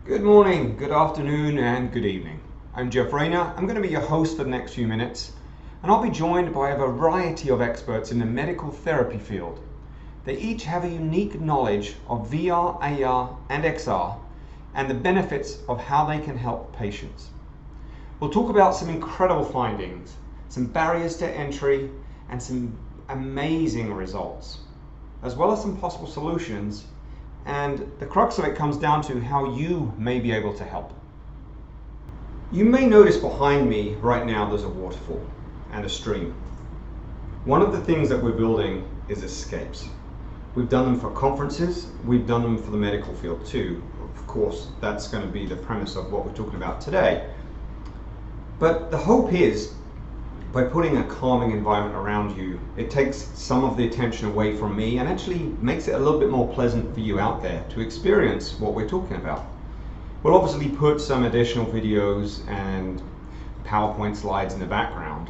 Good morning, good afternoon, and good evening. I'm Jeff Rayner. I'm going to be your host for the next few minutes, and I'll be joined by a variety of experts in the medical therapy field. They each have a unique knowledge of VR, AR, and XR, and the benefits of how they can help patients. We'll talk about some incredible findings, some barriers to entry, and some amazing results, as well as some possible solutions. And the crux of it comes down to how you may be able to help. You may notice behind me right now there's a waterfall and a stream. One of the things that we're building is escapes. We've done them for conferences, we've done them for the medical field too. Of course, that's going to be the premise of what we're talking about today. But the hope is, by putting a calming environment around you, it takes some of the attention away from me and actually makes it a little bit more pleasant for you out there to experience what we're talking about. We'll obviously put some additional videos and PowerPoint slides in the background,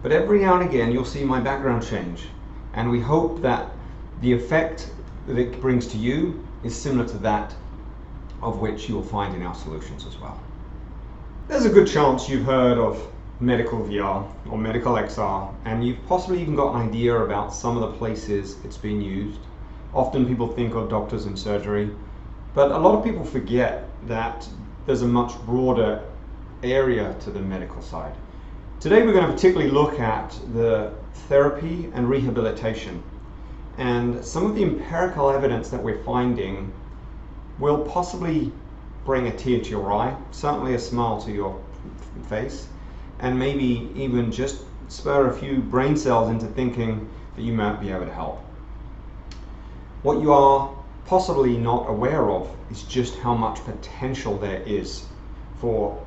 but every now and again you'll see my background change, and we hope that the effect that it brings to you is similar to that of which you'll find in our solutions as well. There's a good chance you've heard of medical VR or medical XR, and you've possibly even got an idea about some of the places it's being used. Often people think of doctors and surgery, but a lot of people forget that there's a much broader area to the medical side. Today we're going to particularly look at the therapy and rehabilitation, and some of the empirical evidence that we're finding will possibly bring a tear to your eye, certainly a smile to your face, and maybe even just spur a few brain cells into thinking that you might be able to help. What you are possibly not aware of is just how much potential there is for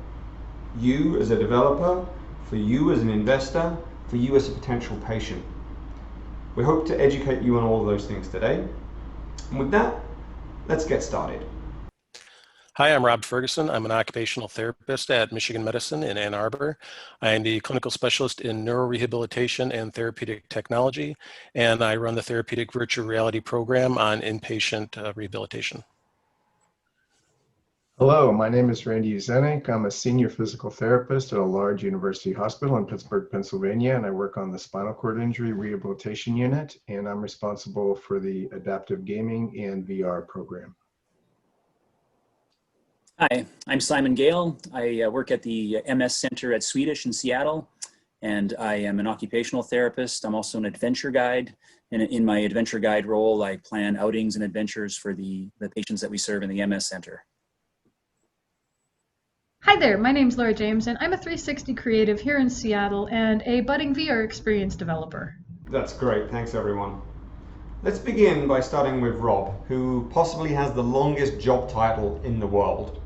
you as a developer, for you as an investor, for you as a potential patient. We hope to educate you on all of those things today. And with that, let's get started. Hi, I'm Rob Ferguson. I'm an occupational therapist at Michigan Medicine in Ann Arbor. I am the clinical specialist in neurorehabilitation and therapeutic technology, and I run the therapeutic virtual reality program on inpatient rehabilitation. Hello, my name is Randy Huzinec. I'm a senior physical therapist at a large university hospital in Pittsburgh, Pennsylvania, and I work on the spinal cord injury rehabilitation unit, and I'm responsible for the adaptive gaming and VR program. Hi, I'm Simon Gale. I work at the MS Center at Swedish in Seattle, and I am an occupational therapist. I'm also an adventure guide, and in my adventure guide role, I plan outings and adventures for the patients that we serve in the MS Center. Hi there, my name's Laura James, and I'm a 360 creative here in Seattle and a budding VR experience developer. That's great, thanks everyone. Let's begin by starting with Rob, who possibly has the longest job title in the world.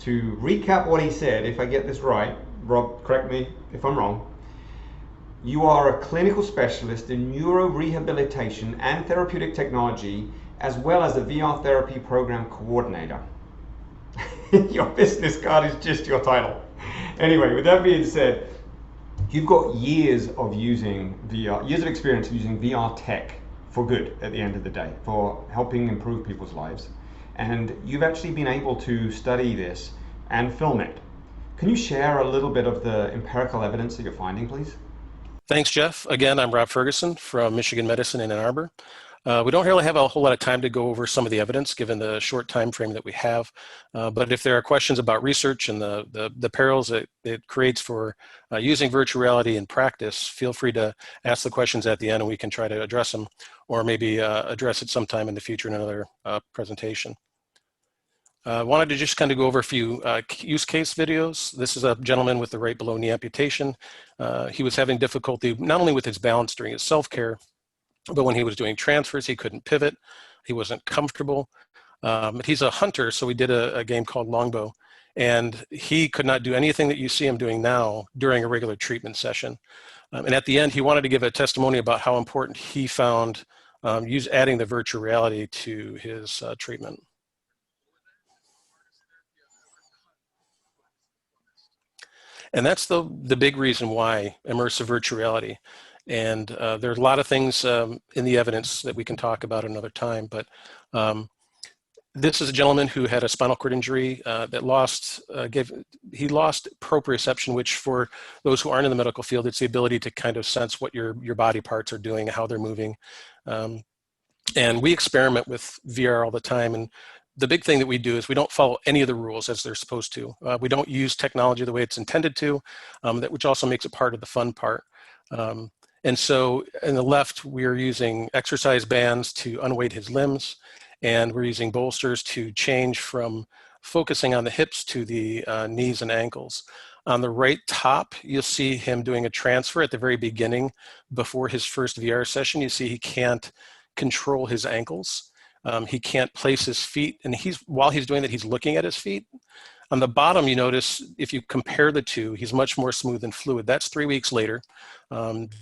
To recap what he said, if I get this right, Rob, correct me if I'm wrong, you are a clinical specialist in neurorehabilitation and therapeutic technology, as well as a VR therapy program coordinator. Your business card is just your title. Anyway, with that being said, you've got years of using VR, years of experience using VR tech for good at the end of the day, for helping improve people's lives. And you've actually been able to study this and film it. Can you share a little bit of the empirical evidence that you're finding, please? Thanks, Jeff. Again, I'm Rob Ferguson from Michigan Medicine in Ann Arbor. We don't really have a whole lot of time to go over some of the evidence given the short time frame that we have, but if there are questions about research and the perils it creates for using virtual reality in practice, feel free to ask the questions at the end and we can try to address them, or maybe address it sometime in the future in another presentation. Wanted to just kind of go over a few use case videos. This is a gentleman with the right below knee amputation. He was having difficulty not only with his balance during his self-care, but when he was doing transfers, he couldn't pivot. He wasn't comfortable. He's a hunter, so we did a game called Longbow, and he could not do anything that you see him doing now during a regular treatment session. And at the end, he wanted to give a testimony about how important he found adding the virtual reality to his treatment. And that's the big reason why immersive virtual reality. And there's a lot of things in the evidence that we can talk about another time, but This is a gentleman who had a spinal cord injury that lost proprioception, which for those who aren't in the medical field, it's the ability to kind of sense what your body parts are doing, how they're moving. And we experiment with VR all the time. And the big thing that we do is we don't follow any of the rules as they're supposed to. We don't use technology the way it's intended to, which also makes it part of the fun part. And so in the left, we're using exercise bands to unweight his limbs. And we're using bolsters to change from focusing on the hips to the knees and ankles. On the right top, you'll see him doing a transfer at the very beginning before his first VR session. You see he can't control his ankles. He can't place his feet. And while he's doing that, he's looking at his feet. On the bottom, you notice, if you compare the two, he's much more smooth and fluid. That's 3 weeks later,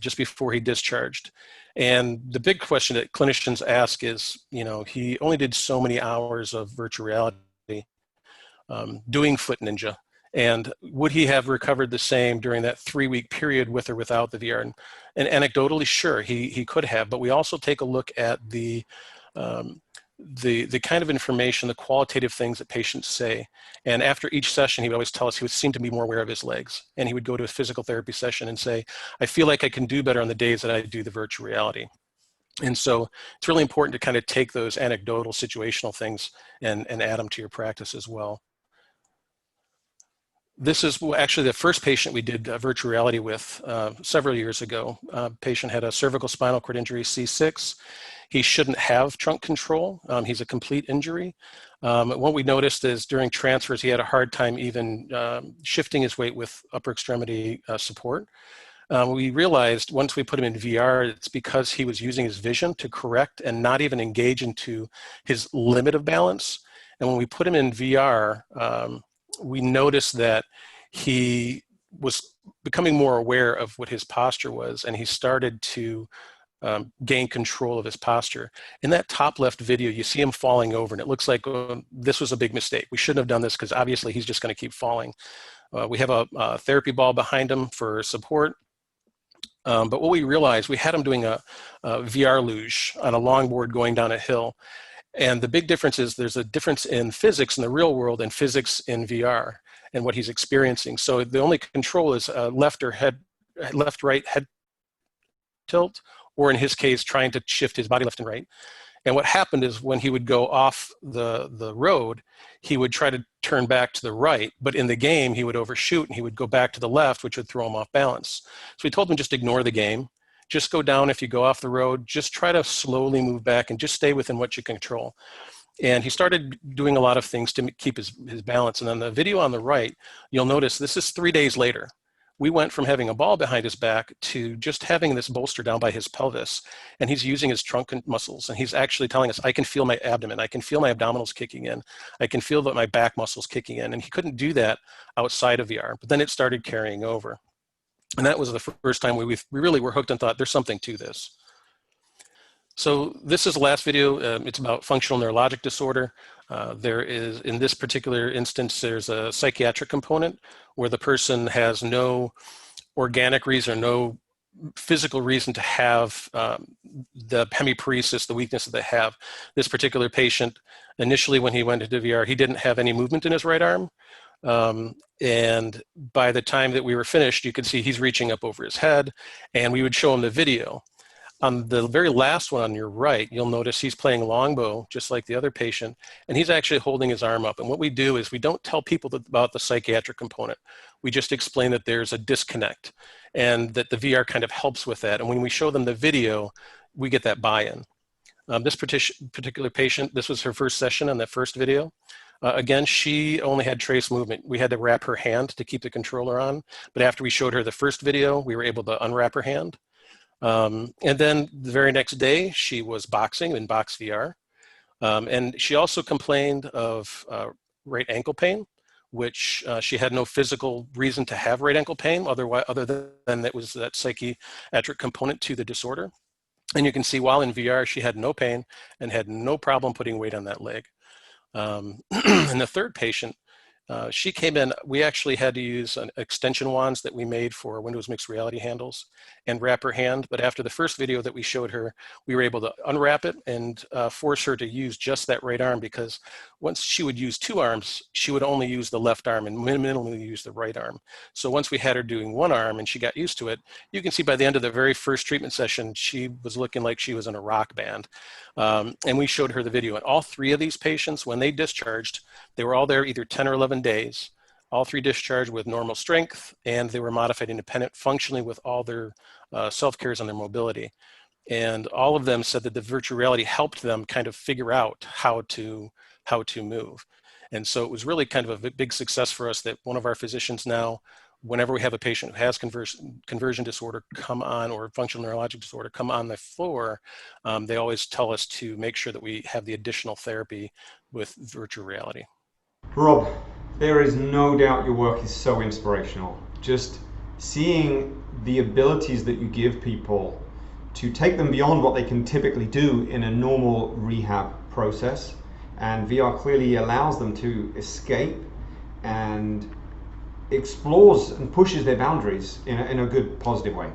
just before he discharged. And the big question that clinicians ask is, he only did so many hours of virtual reality doing Foot Ninja. And would he have recovered the same during that 3-week period with or without the VR? And anecdotally, sure, he could have, but we also take a look at the kind of information, the qualitative things that patients say. And after each session, he would always tell us he would seem to be more aware of his legs. And he would go to a physical therapy session and say, I feel like I can do better on the days that I do the virtual reality. And so it's really important to kind of take those anecdotal situational things and add them to your practice as well. This is actually the first patient we did virtual reality with several years ago. Patient had a cervical spinal cord injury, C6. He shouldn't have trunk control. He's a complete injury. What we noticed is during transfers, he had a hard time even shifting his weight with upper extremity support. We realized once we put him in VR, it's because he was using his vision to correct and not even engage into his limit of balance. And when we put him in VR, we noticed that he was becoming more aware of what his posture was, and he started to gain control of his posture. In that top left video, you see him falling over, and it looks like this was a big mistake. We shouldn't have done this because obviously he's just going to keep falling. We have a therapy ball behind him for support. But what we realized, we had him doing a VR luge on a longboard going down a hill. And the big difference is there's a difference in physics in the real world and physics in VR and what he's experiencing. So the only control is left-right head tilt, or in his case, trying to shift his body left and right. And what happened is when he would go off the road, he would try to turn back to the right, but in the game, he would overshoot and he would go back to the left, which would throw him off balance. So we told him just ignore the game. Just go down if you go off the road. Just try to slowly move back and just stay within what you control. And he started doing a lot of things to keep his balance. And then the video on the right, you'll notice this is 3 days later. We went from having a ball behind his back to just having this bolster down by his pelvis. And he's using his trunk muscles. And he's actually telling us, I can feel my abdomen. I can feel my abdominals kicking in. I can feel that my back muscles kicking in. And he couldn't do that outside of VR. But then it started carrying over. And that was the first time we really were hooked and thought there's something to this. So this is the last video. It's about functional neurologic disorder. There is, in this particular instance, there's a psychiatric component where the person has no organic reason or no physical reason to have the hemiparesis, the weakness that they have. This particular patient, initially when he went into VR, he didn't have any movement in his right arm. And by the time that we were finished, you could see he's reaching up over his head, and we would show him the video. On the very last one on your right, you'll notice he's playing longbow, just like the other patient, and he's actually holding his arm up. And what we do is we don't tell people about the psychiatric component. We just explain that there's a disconnect and that the VR kind of helps with that. And when we show them the video, we get that buy-in. This particular patient, this was her first session on that first video. Again, she only had trace movement. We had to wrap her hand to keep the controller on. But after we showed her the first video, we were able to unwrap her hand. And then the very next day, she was boxing in Box VR. And she also complained of right ankle pain, which she had no physical reason to have right ankle pain, other than that was that psychiatric component to the disorder. And you can see while in VR, she had no pain and had no problem putting weight on that leg. And the third patient, She came in, we actually had to use an extension wands that we made for Windows Mixed Reality handles and wrap her hand. But after the first video that we showed her, we were able to unwrap it and force her to use just that right arm, because once she would use two arms, she would only use the left arm and minimally use the right arm. So once we had her doing one arm and she got used to it, you can see by the end of the very first treatment session, she was looking like she was in a rock band. And we showed her the video. And all three of these patients, when they discharged, they were all there either 10 or 11 days. All three discharged with normal strength, and they were modified independent functionally with all their self-cares and their mobility. And all of them said that the virtual reality helped them kind of figure out how to move. And so it was really kind of a big success for us that one of our physicians now, whenever we have a patient who has conversion disorder come on, or functional neurologic disorder come on the floor, they always tell us to make sure that we have the additional therapy with virtual reality. Rob, there is no doubt your work is so inspirational. Just seeing the abilities that you give people to take them beyond what they can typically do in a normal rehab process, and VR clearly allows them to escape and explores and pushes their boundaries in a good, positive way.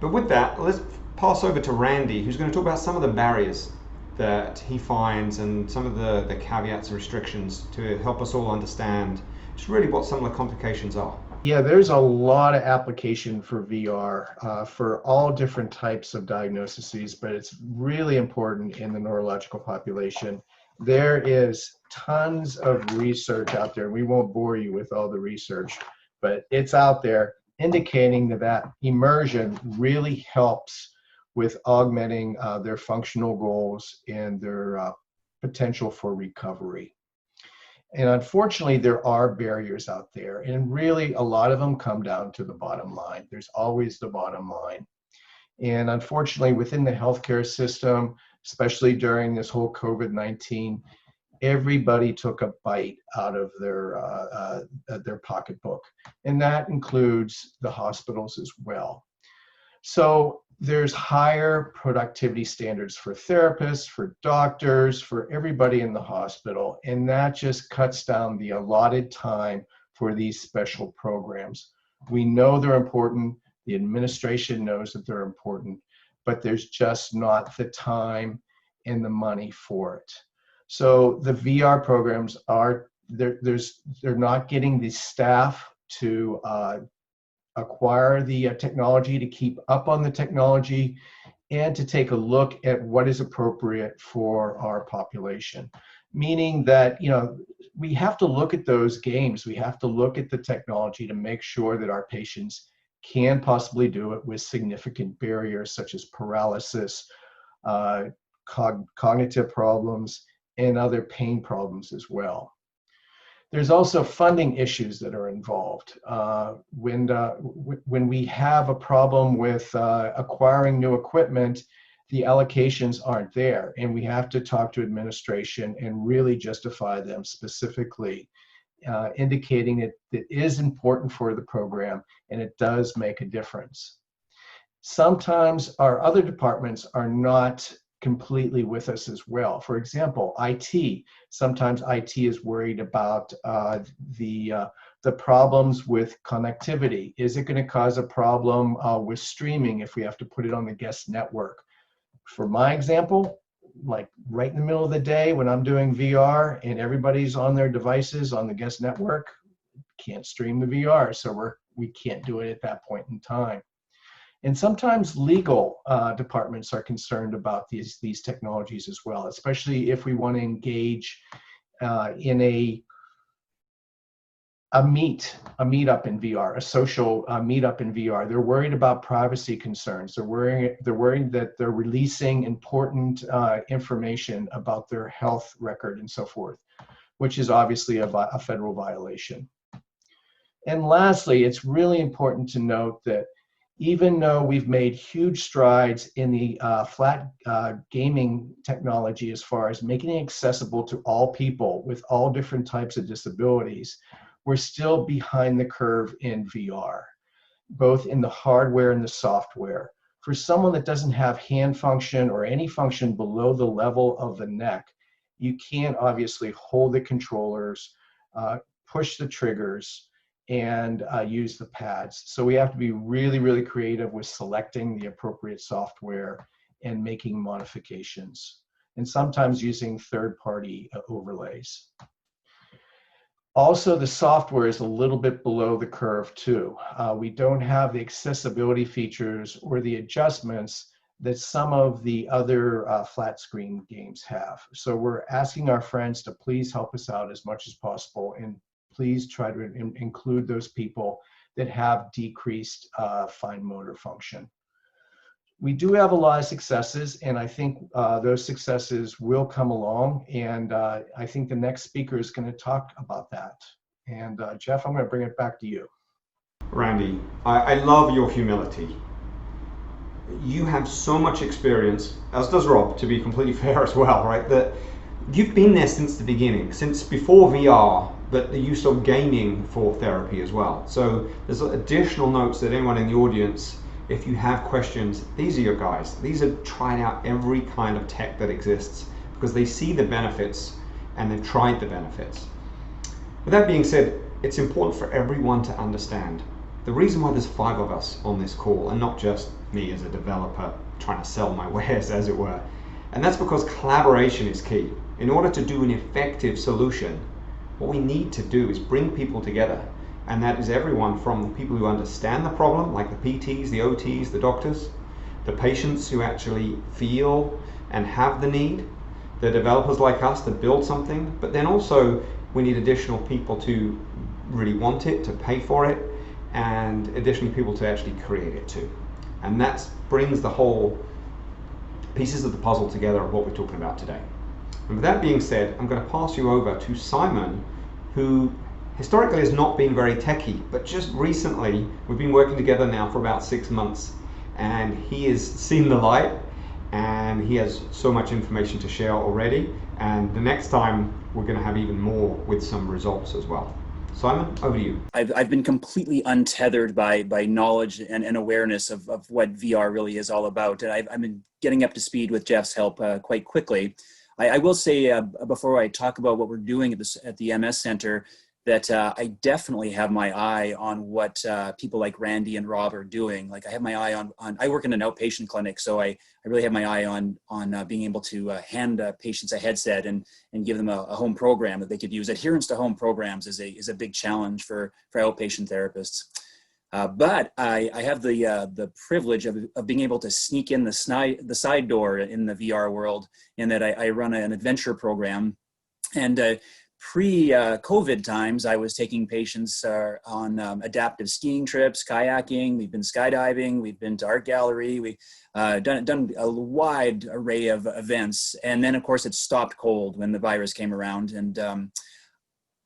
But with that, let's pass over to Randy, who's going to talk about some of the barriers that he finds and some of the caveats and restrictions to help us all understand just really what some of the complications are. Yeah, there's a lot of application for VR for all different types of diagnoses, but it's really important in the neurological population. There is tons of research out there. We won't bore you with all the research, but it's out there indicating that immersion really helps with augmenting their functional goals and their potential for recovery. And unfortunately, there are barriers out there, and really a lot of them come down to the bottom line. There's always the bottom line. And unfortunately, within the healthcare system, especially during this whole COVID-19, everybody took a bite out of their pocketbook, and that includes the hospitals as well. So there's higher productivity standards for therapists, for doctors, for everybody in the hospital, and that just cuts down the allotted time for these special programs. We know they're important, the administration knows that they're important, but there's just not the time and the money for it. So the VR programs are, they're not getting the staff to acquire the technology, to keep up on the technology, and to take a look at what is appropriate for our population. Meaning that, you know, we have to look at those games, we have to look at the technology to make sure that our patients can possibly do it with significant barriers such as paralysis, cognitive problems, and other pain problems as well. There's also funding issues that are involved. When we have a problem with acquiring new equipment, the allocations aren't there, and we have to talk to administration and really justify them specifically, indicating that it is important for the program and it does make a difference. Sometimes our other departments are not completely with us as well. For example, IT. Sometimes IT is worried about the problems with connectivity. Is it going to cause a problem with streaming if we have to put it on the guest network? For my example, like right in the middle of the day when I'm doing VR and everybody's on their devices on the guest network, can't stream the VR, so we can't do it at that point in time. And sometimes legal departments are concerned about these technologies as well, especially if we want to engage in a meetup in VR, a social meetup in VR. They're worried about privacy concerns. They're worried that they're releasing important information about their health record and so forth, which is obviously a federal violation. And lastly, it's really important to note that even though we've made huge strides in the flat gaming technology as far as making it accessible to all people with all different types of disabilities, we're still behind the curve in VR, both in the hardware and the software. For someone that doesn't have hand function or any function below the level of the neck, you can't obviously hold the controllers push the triggers, and use the pads. So we have to be really, really creative with selecting the appropriate software and making modifications, and sometimes using third-party overlays. Also, the software is a little bit below the curve too. We don't have the accessibility features or the adjustments that some of the other flat screen games have. So we're asking our friends to please help us out as much as possible, and please try to include those people that have decreased fine motor function. We do have a lot of successes, and I think those successes will come along, and I think the next speaker is going to talk about that. And Jeff, I'm going to bring it back to you. Randy, I love your humility. You have so much experience, as does Rob, to be completely fair as well, right? That you've been there since the beginning, since before VR, but the use of gaming for therapy as well. So there's additional notes that anyone in the audience, if you have questions, these are your guys. These have tried out every kind of tech that exists because they see the benefits and they've tried the benefits. With that being said, it's important for everyone to understand the reason why there's 5 of us on this call and not just me as a developer trying to sell my wares, as it were. And that's because collaboration is key. In order to do an effective solution, what we need to do is bring people together. And that is everyone from the people who understand the problem, like the PTs, the OTs, the doctors, the patients who actually feel and have the need, the developers like us to build something, but then also we need additional people to really want it, to pay for it, and additionally people to actually create it too. And that brings the whole pieces of the puzzle together of what we're talking about today. And with that being said, I'm going to pass you over to Simon, who historically has not been very techy, but just recently, we've been working together now for about 6 months, and he has seen the light, and he has so much information to share already. And the next time, we're going to have even more with some results as well. Simon, over to you. I've been completely untethered by knowledge and awareness of what VR really is all about. And I've been getting up to speed with Jeff's help quite quickly. I will say before I talk about what we're doing at the MS Center, that I definitely have my eye on what people like Randy and Rob are doing. Like I have my eye on I work in an outpatient clinic, so I really have my eye on being able to hand patients a headset and give them a home program that they could use. Adherence to home programs is a big challenge for outpatient therapists. But I have the privilege of being able to sneak in the side door in the VR world, in that I run an adventure program. And pre-COVID times, I was taking patients on adaptive skiing trips, kayaking. We've been skydiving. We've been to art gallery. We've done a wide array of events. And then, of course, it stopped cold when the virus came around. And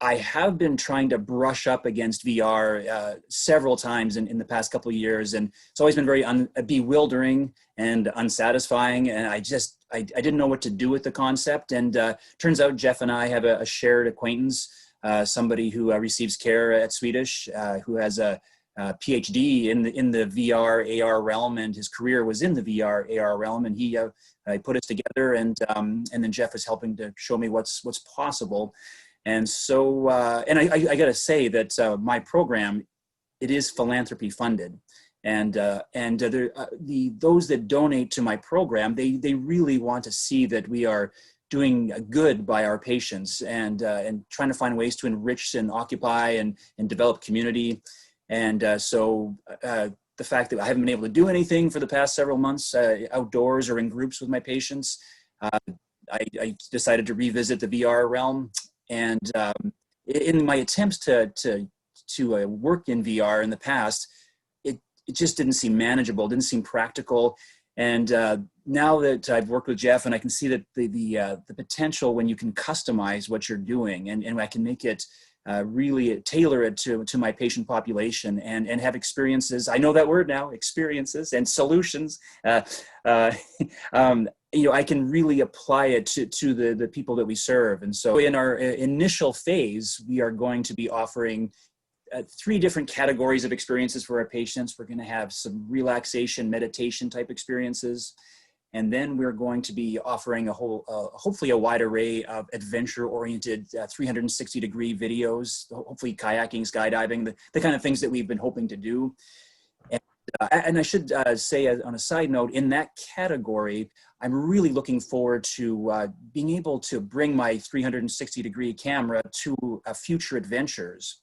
I have been trying to brush up against VR several times in the past couple of years, and it's always been very bewildering and unsatisfying, and I didn't know what to do with the concept. And turns out Jeff and I have a shared acquaintance, somebody who receives care at Swedish, who has a PhD in the VR AR realm, and his career was in the VR AR realm, and he put us together, and then Jeff is helping to show me what's possible. And so, and I got to say that my program, it is philanthropy funded, and those that donate to my program, they really want to see that we are doing good by our patients, and trying to find ways to enrich and occupy and develop community. And so the fact that I haven't been able to do anything for the past several months outdoors or in groups with my patients, I decided to revisit the VR realm. And in my attempts to work in VR in the past, it just didn't seem manageable, didn't seem practical. And now that I've worked with Jeff, and I can see that the potential when you can customize what you're doing, and I can make it really tailor it to my patient population, and have experiences. I know that word now, experiences and solutions. I can really apply it to the people that we serve. And so in our initial phase, we are going to be offering 3 different categories of experiences for our patients. We're going to have some relaxation, meditation type experiences. And then we're going to be offering hopefully a wide array of adventure-oriented 360-degree videos, hopefully kayaking, skydiving, the kind of things that we've been hoping to do. And I should say, on a side note, in that category, I'm really looking forward to being able to bring my 360-degree camera to future adventures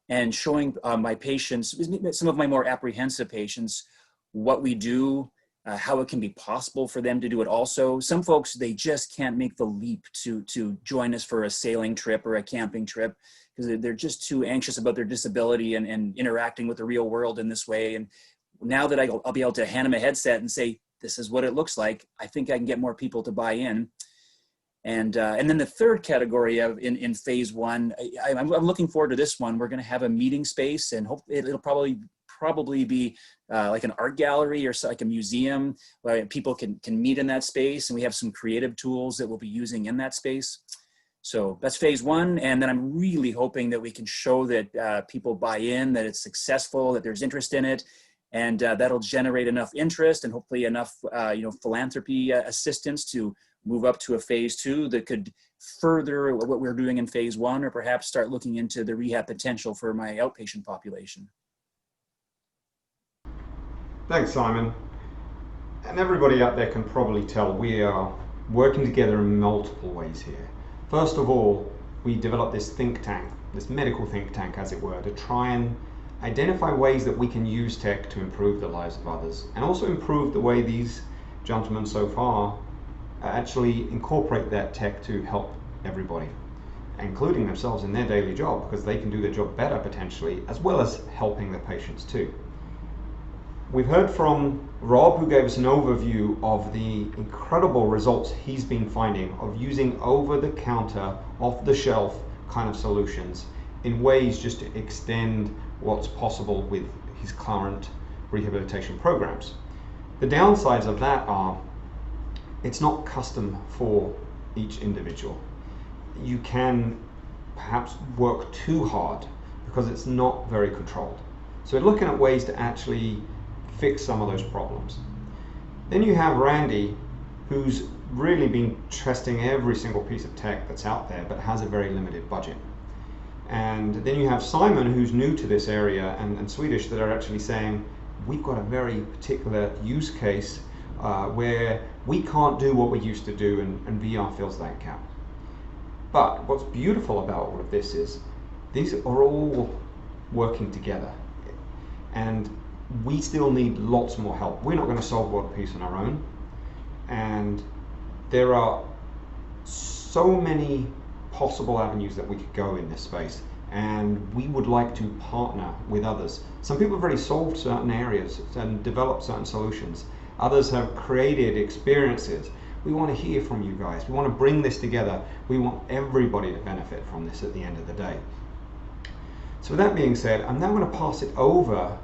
and showing my patients, some of my more apprehensive patients, what we do, how it can be possible for them to do it also. Some folks, they just can't make the leap to join us for a sailing trip or a camping trip because they're just too anxious about their disability and interacting with the real world in this way. And now that I'll be able to hand them a headset and say, this is what it looks like, I think I can get more people to buy in. And then the third category in phase one, I'm looking forward to this one. We're going to have a meeting space, and hope it'll probably be like an art gallery or like a museum where people can meet in that space, and we have some creative tools that we'll be using in that space. So that's phase one, and then I'm really hoping that we can show that people buy in, that it's successful, that there's interest in it, and that'll generate enough interest and hopefully enough philanthropy assistance to move up to a phase two that could further what we're doing in phase one, or perhaps start looking into the rehab potential for my outpatient population. Thanks, Simon. And everybody out there can probably tell we are working together in multiple ways here. First of all, we developed this think tank, this medical think tank, as it were, to try and identify ways that we can use tech to improve the lives of others, and also improve the way these gentlemen so far actually incorporate that tech to help everybody, including themselves in their daily job, because they can do their job better potentially, as well as helping the patients too. We've heard from Rob, who gave us an overview of the incredible results he's been finding of using over-the-counter, off-the-shelf kind of solutions in ways just to extend what's possible with his current rehabilitation programs. The downsides of that are it's not custom for each individual. You can perhaps work too hard because it's not very controlled. So we're looking at ways to actually fix some of those problems. Then you have Randy, who's really been testing every single piece of tech that's out there, but has a very limited budget. And then you have Simon, who's new to this area, and Swedish, that are actually saying, we've got a very particular use case where we can't do what we used to do, and VR fills that gap. But what's beautiful about all of this is these are all working together, and we still need lots more help. We're not going to solve world peace on our own, and there are so many possible avenues that we could go in this space, and we would like to partner with others. Some people have already solved certain areas and developed certain solutions. Others have created experiences. We want to hear from you guys. We want to bring this together. We want everybody to benefit from this at the end of the day. So with that being said, I'm now going to pass it over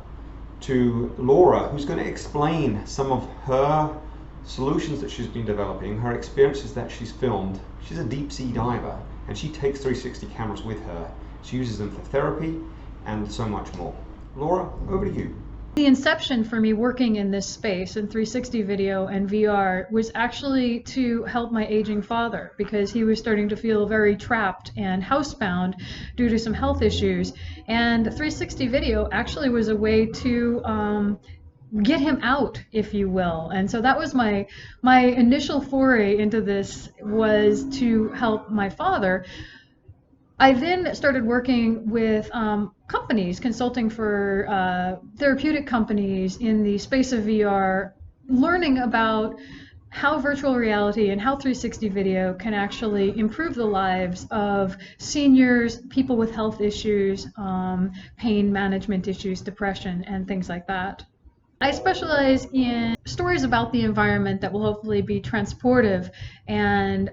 to Laura, who's going to explain some of her solutions that she's been developing, her experiences that she's filmed. She's a deep sea diver, and she takes 360 cameras with her. She uses them for therapy and so much more. Laura, over to you. The inception for me working in this space in 360 video and VR was actually to help my aging father, because he was starting to feel very trapped and housebound due to some health issues. And 360 video actually was a way to get him out, if you will. And so that was my initial foray into this, was to help my father. I then started working with companies, consulting for therapeutic companies in the space of VR, learning about how virtual reality and how 360 video can actually improve the lives of seniors, people with health issues, pain management issues, depression, and things like that. I specialize in stories about the environment that will hopefully be transportive and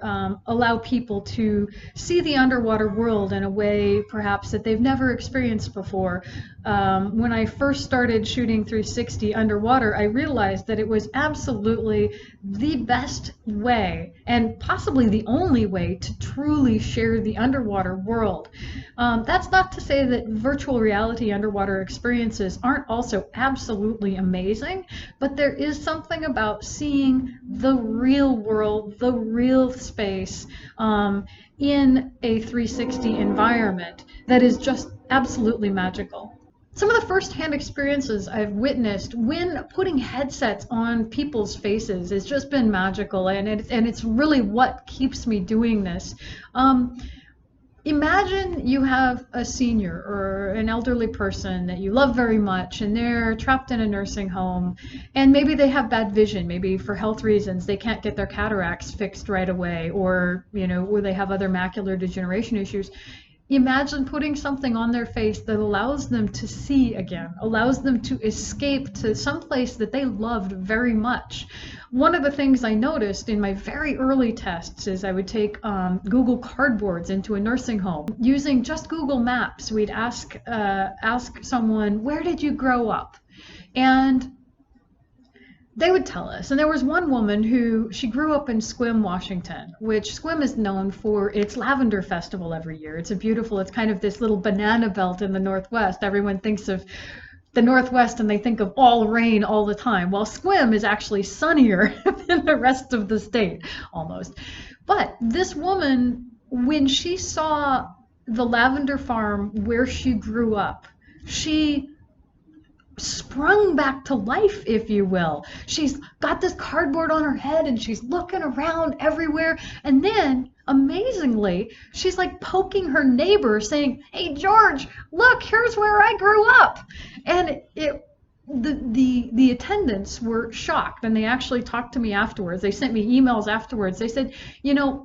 allow people to see the underwater world in a way perhaps that they've never experienced before. When I first started shooting 360 underwater, I realized that it was absolutely the best way, and possibly the only way, to truly share the underwater world. That's not to say that virtual reality underwater experiences aren't also absolutely amazing. amazing, but there is something about seeing the real world, the real space in a 360 environment that is just absolutely magical. Some of the first-hand experiences I've witnessed when putting headsets on people's faces has just been magical, and it's really what keeps me doing this. Imagine you have a senior or an elderly person that you love very much, and they're trapped in a nursing home, and maybe they have bad vision. Maybe for health reasons they can't get their cataracts fixed right away, or or they have other macular degeneration issues. Imagine putting something on their face that allows them to see again, allows them to escape to some place that they loved very much. One of the things I noticed in my very early tests is I would take Google Cardboards into a nursing home. Using just Google Maps, we'd ask someone, where did you grow up? And they would tell us. And there was one woman who, she grew up in Sequim, Washington, which Sequim is known for its lavender festival every year. It's kind of this little banana belt in the Northwest. Everyone thinks of the Northwest and they think of all rain all the time. Well, Sequim is actually sunnier than the rest of the state, almost. But this woman, when she saw the lavender farm where she grew up, she sprung back to life, if you will. She's got this cardboard on her head and she's looking around everywhere. And then, amazingly, she's like poking her neighbor saying, hey, George, look, here's where I grew up. And the attendants were shocked, and they actually talked to me afterwards. They sent me emails afterwards. They said,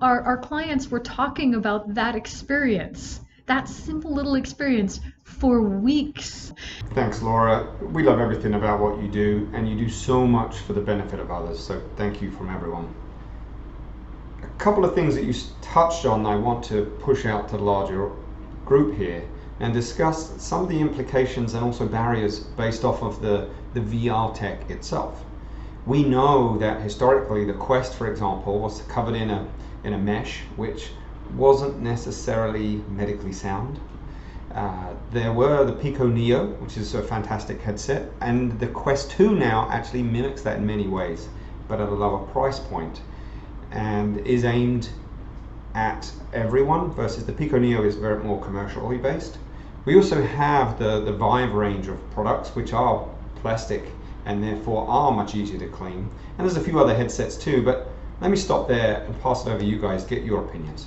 our clients were talking about that experience, that simple little experience, for weeks. Thanks, Laura. We love everything about what you do, and you do so much for the benefit of others, so thank you from everyone. A couple of things that you touched on I want to push out to the larger group here and discuss some of the implications and also barriers based off of the VR tech itself. We know that historically the Quest, for example, was covered in a mesh which wasn't necessarily medically sound. There were the Pico Neo, which is a fantastic headset, and the Quest 2 now actually mimics that in many ways, but at a lower price point, and is aimed at everyone, versus the Pico Neo is very more commercially based. We also have the Vive range of products, which are plastic and therefore are much easier to clean. And there's a few other headsets too, but let me stop there and pass it over to you guys, get your opinions.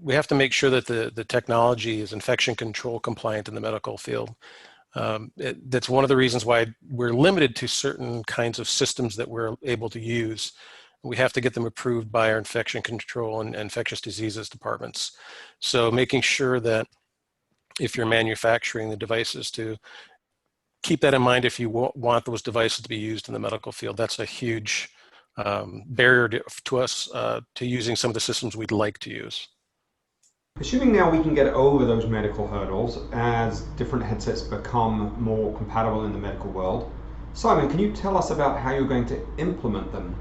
We have to make sure that the technology is infection control compliant in the medical field. That's one of the reasons why we're limited to certain kinds of systems that we're able to use. We have to get them approved by our infection control and infectious diseases departments. So making sure that if you're manufacturing the devices, to keep that in mind if you want those devices to be used in the medical field. That's a huge barrier to us to using some of the systems we'd like to use. Assuming now we can get over those medical hurdles as different headsets become more compatible in the medical world, Simon, can you tell us about how you're going to implement them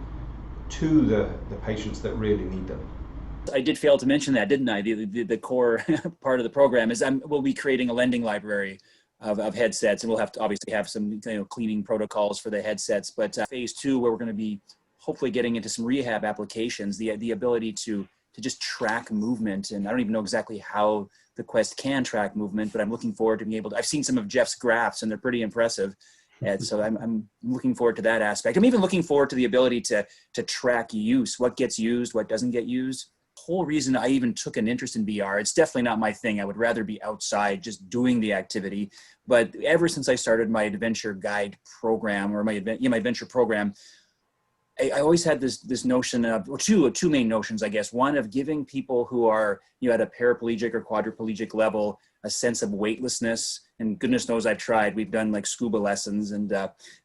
to the patients that really need them? I did fail to mention that, didn't I? The core part of the program is we'll be creating a lending library of headsets, and we'll have to obviously have some cleaning protocols for the headsets. But phase 2, where we're going to be hopefully getting into some rehab applications, the ability to just track movement. And I don't even know exactly how the Quest can track movement, but I'm looking forward to being able to. I've seen some of Jeff's graphs, and they're pretty impressive. And so I'm looking forward to that aspect. I'm even looking forward to the ability to track use, what gets used, what doesn't get used. Whole reason I even took an interest in VR. It's definitely not my thing. I would rather be outside just doing the activity. But ever since I started my adventure guide program, or my adventure program, I always had this notion of, or two main notions, I guess. One, of giving people who are at a paraplegic or quadriplegic level a sense of weightlessness. And goodness knows I've tried. We've done like scuba lessons, and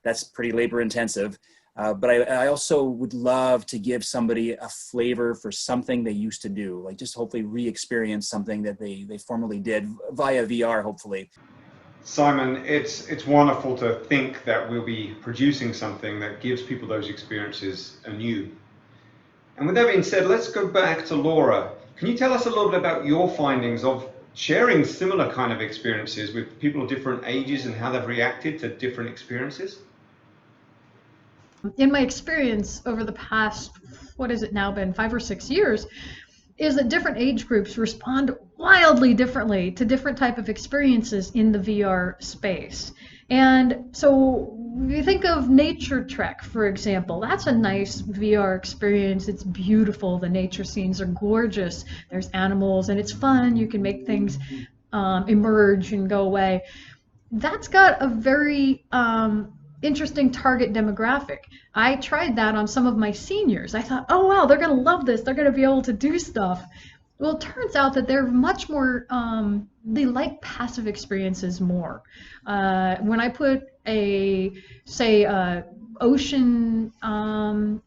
that's pretty labor intensive. But I also would love to give somebody a flavor for something they used to do, like just hopefully re-experience something that they formerly did via VR, hopefully. Simon, it's wonderful to think that we'll be producing something that gives people those experiences anew. And with that being said, let's go back to Laura. Can you tell us a little bit about your findings of sharing similar kind of experiences with people of different ages and how they've reacted to different experiences? In my experience over the past, what has it now been, 5 or 6 years, is that different age groups respond wildly differently to different type of experiences in the VR space. And so you think of Nature Trek, for example. That's a nice VR experience. It's beautiful. The nature scenes are gorgeous. There's animals and it's fun. You can make things emerge and go away. That's got a very interesting target demographic. I tried that on some of my seniors. I thought, oh wow, they're going to love this. They're going to be able to do stuff. Well, it turns out that they're much more, they like passive experiences more. When I put say, ocean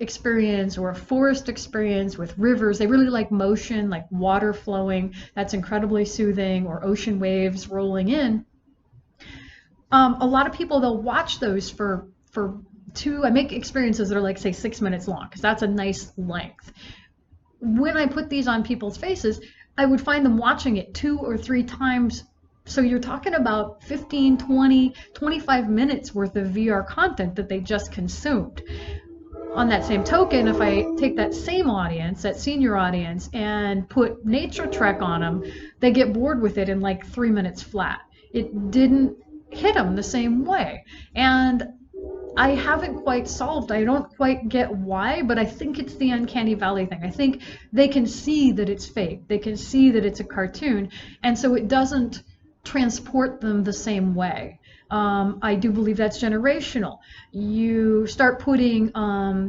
experience or a forest experience with rivers, they really like motion, like water flowing. That's incredibly soothing, or ocean waves rolling in. A lot of people, they'll watch those for I make experiences that are like, say, 6 minutes long, because that's a nice length. When I put these on people's faces, I would find them watching it 2 or 3 times. So you're talking about 15, 20, 25 minutes worth of VR content that they just consumed. On that same token, if I take that same audience, that senior audience, and put Nature Trek on them, they get bored with it in like 3 minutes flat. It didn't hit them the same way. And I haven't quite solved, I don't quite get why, but I think it's the uncanny valley thing. I think they can see that it's fake. They can see that it's a cartoon, and so it doesn't transport them the same way. I do believe that's generational. You start putting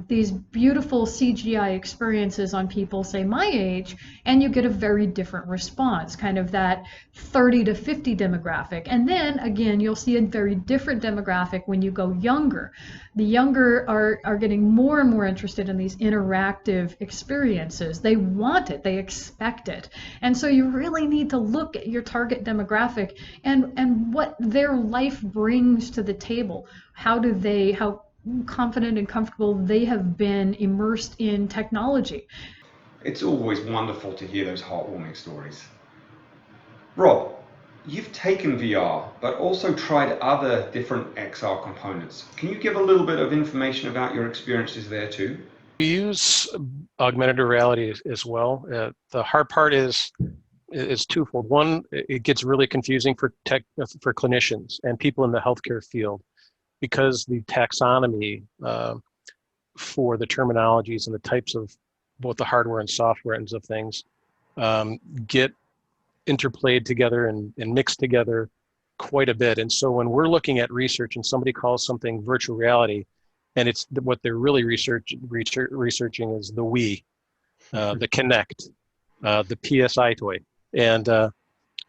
these beautiful CGI experiences on people, say my age, and you get a very different response, kind of that 30 to 50 demographic. And then again, you'll see a very different demographic when you go younger. The younger are getting more and more interested in these interactive experiences. They want it, they expect it. And so you really need to look at your target demographic and what their life brings to the table. How confident and comfortable they have been immersed in technology. It's always wonderful to hear those heartwarming stories. Rob, you've taken VR, but also tried other different XR components. Can you give a little bit of information about your experiences there too? We use augmented reality as well. The hard part is twofold. One, it gets really confusing for clinicians and people in the healthcare field, because the taxonomy for the terminologies and the types of both the hardware and software ends of things get interplayed together and mixed together quite a bit. And so when we're looking at research and somebody calls something virtual reality, and it's what they're really researching is the Wii, the Kinect, the PSI toy, and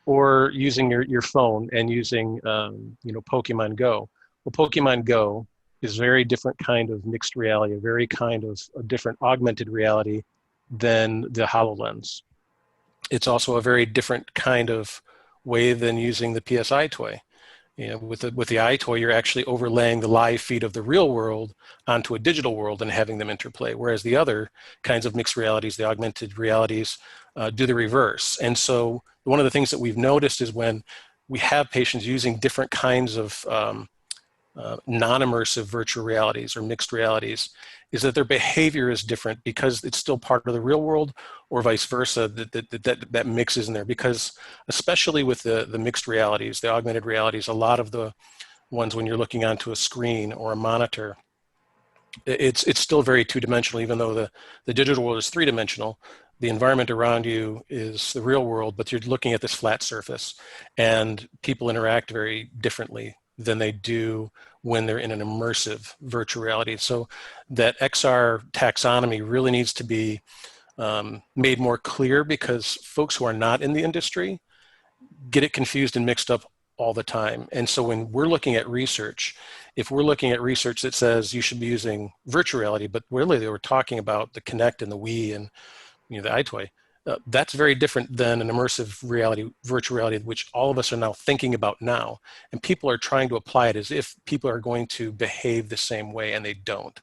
or using your phone and using Pokemon Go. Well, Pokemon Go is a very different kind of mixed reality, a very kind of a different augmented reality than the HoloLens. It's also a very different kind of way than using the PSI toy. With the eye toy, you're actually overlaying the live feed of the real world onto a digital world and having them interplay, whereas the other kinds of mixed realities, the augmented realities, do the reverse. And so one of the things that we've noticed is when we have patients using different kinds of non-immersive virtual realities or mixed realities, is that their behavior is different because it's still part of the real world, or vice versa, that mixes in there. Because especially with the mixed realities, the augmented realities, a lot of the ones when you're looking onto a screen or a monitor, it's still very two-dimensional, even though the digital world is three-dimensional. The environment around you is the real world, but you're looking at this flat surface, and people interact very differently than they do when they're in an immersive virtual reality. So that XR taxonomy really needs to be made more clear, because folks who are not in the industry get it confused and mixed up all the time. And so when we're looking at research, if we're looking at research that says you should be using virtual reality, but really they were talking about the Kinect and the Wii and the iToy, that's very different than an immersive reality, virtual reality, which all of us are now thinking about now. And people are trying to apply it as if people are going to behave the same way, and they don't.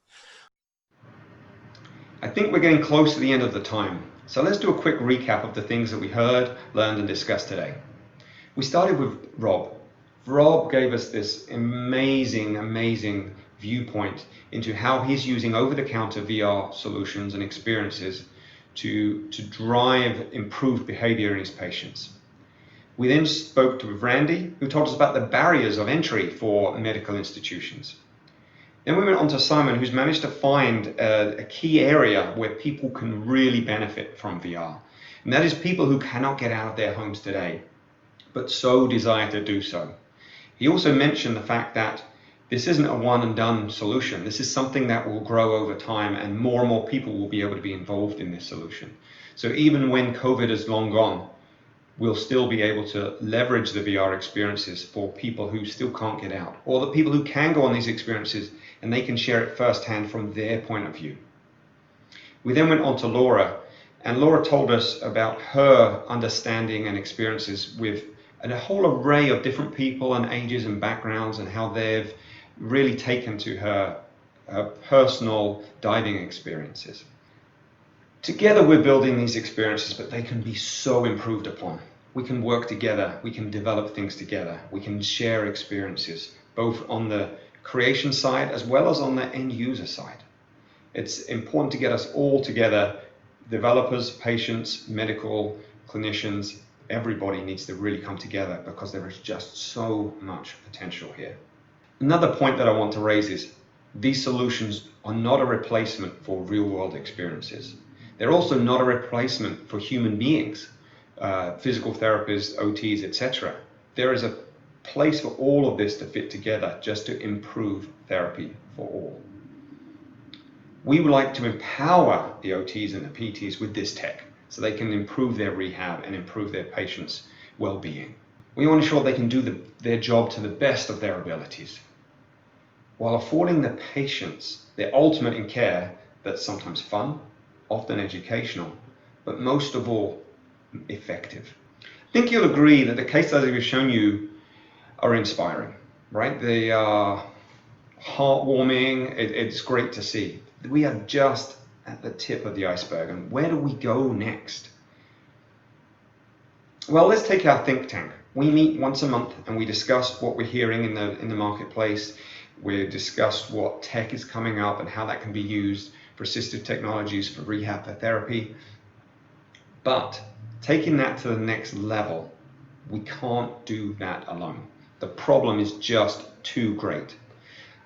I think we're getting close to the end of the time. So let's do a quick recap of the things that we heard, learned, and discussed today. We started with Rob. Rob gave us this amazing viewpoint into how he's using over-the-counter VR solutions and experiences to drive improved behavior in his patients. We then spoke with Randy, who told us about the barriers of entry for medical institutions. Then we went on to Simon, who's managed to find a key area where people can really benefit from VR. And that is people who cannot get out of their homes today, but so desire to do so. He also mentioned the fact that this isn't a one and done solution. This is something that will grow over time, and more people will be able to be involved in this solution. So even when COVID is long gone, we'll still be able to leverage the VR experiences for people who still can't get out, or the people who can go on these experiences and they can share it firsthand from their point of view. We then went on to Laura, and Laura told us about her understanding and experiences with a whole array of different people and ages and backgrounds, and how they've really taken to her personal diving experiences. Together we're building these experiences, but they can be so improved upon. We can work together, we can develop things together, we can share experiences, both on the creation side as well as on the end user side. It's important to get us all together, developers, patients, medical clinicians. Everybody needs to really come together because there is just so much potential here. Another point that I want to raise is these solutions are not a replacement for real-world experiences. They're also not a replacement for human beings, physical therapists, OTs, etc. There is a place for all of this to fit together just to improve therapy for all. We would like to empower the OTs and the PTs with this tech so they can improve their rehab and improve their patients' well-being. We want to ensure they can do their job to the best of their abilities, while affording the patients their ultimate in care that's sometimes fun, often educational, but most of all, effective. I think you'll agree that the case studies we've shown you are inspiring, right? They are heartwarming. It's great to see. We are just at the tip of the iceberg, and where do we go next? Well, let's take our think tank. We meet once a month and we discuss what we're hearing in the marketplace. We discuss what tech is coming up and how that can be used for assistive technologies, for rehab, for therapy. But taking that to the next level, we can't do that alone. The problem is just too great.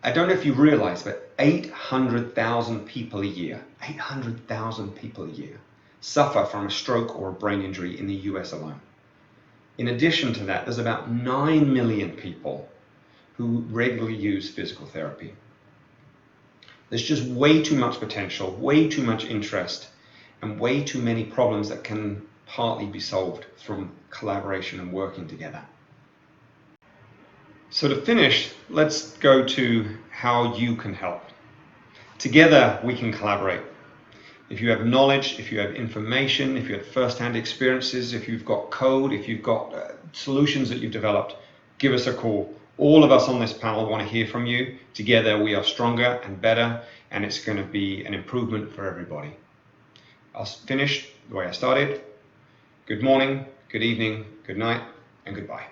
I don't know if you realize, but 800,000 people a year, 800,000 people a year suffer from a stroke or a brain injury in the US alone. In addition to that, there's about 9 million people who regularly use physical therapy. There's just way too much potential, way too much interest, and way too many problems that can partly be solved from collaboration and working together. So to finish, let's go to how you can help. Together we can collaborate. If you have knowledge, if you have information, if you have first-hand experiences, if you've got code, if you've got solutions that you've developed, give us a call. All of us on this panel want to hear from you. Together we are stronger and better, and it's going to be an improvement for everybody. I'll finish the way I started. Good morning, good evening, good night, and goodbye.